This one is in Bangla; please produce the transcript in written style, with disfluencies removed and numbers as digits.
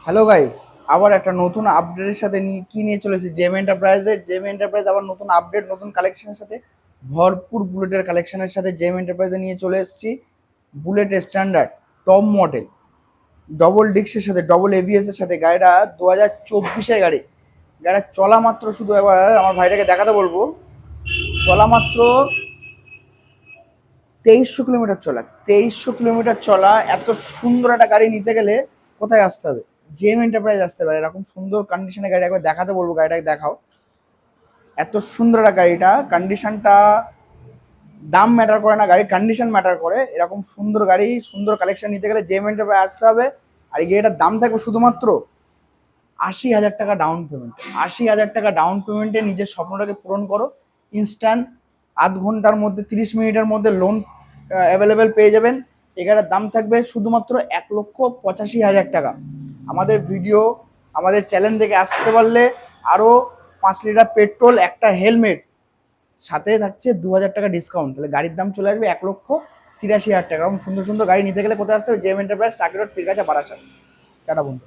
হ্যালো গাইস, আবার একটা নতুন আপডেটের সাথে নিয়ে চলেছি জেম এন্টারপ্রাইজ আবার নতুন আপডেট, নতুন কালেকশনের সাথে ভরপুর বুলেটের কালেকশনের সাথে জেম এন্টারপ্রাইজে নিয়ে চলে এসেছি। Bullet standard top model double ডিক্সের সাথে ডবল এবিএস এর সাথে গাড়িটা 2024-এর গাড়ি। গাড়িটা চলা মাত্র, শুধু একবার আমার ভাইটাকে দেখাতে বলবো, চলা মাত্র 2300 কিলোমিটার চলা। 2300 কিলোমিটার চলা, এত সুন্দর একটা গাড়ি নিতে গেলে কোথায় আসতে হবে? জেম এন্টারপ্রাইজ আসতে পারে। এরকম সুন্দর কন্ডিশনের গাড়ি একবার দেখাতে বলবো, গাড়িটাকে দেখাও। এত সুন্দর একটা গাড়িটা, কন্ডিশনটা, দাম ম্যাটার করে না, গাড়ির কন্ডিশন ম্যাটার করে। এরকম সুন্দর গাড়ি, সুন্দর কালেকশন নিতে গেলে জেম এন্টারপ্রাইজ আসতে হবে। আর এই গাড়িটার দাম থাকবে শুধুমাত্র 80,000 টাকা ডাউন পেমেন্ট। 80,000 টাকা ডাউন পেমেন্টে নিজের স্বপ্নটাকে পূরণ করো। ইনস্ট্যান্ট আধ ঘন্টার মধ্যে, 30 মিনিটের মধ্যে লোন অ্যাভেলেবেল পেয়ে যাবেন। এটার দাম থাকবে শুধুমাত্র 1,85,000 টাকা। আমাদের ভিডিও, আমাদের চ্যানেল থেকে আসতে পারলে আরও 5 লিটার পেট্রোল, একটা হেলমেট, সাথে থাকছে 2,000 টাকা ডিসকাউন্ট। তাহলে গাড়ির দাম চলে আসবে 1,83,000 টাকা। এবং সুন্দর সুন্দর গাড়ি নিতে গেলে কোথায় আসতে হবে? জেম এন্টারপ্রাইজ, টাকি রোড, পীরগাছা, বারাসাত। টাটা বন্ধু।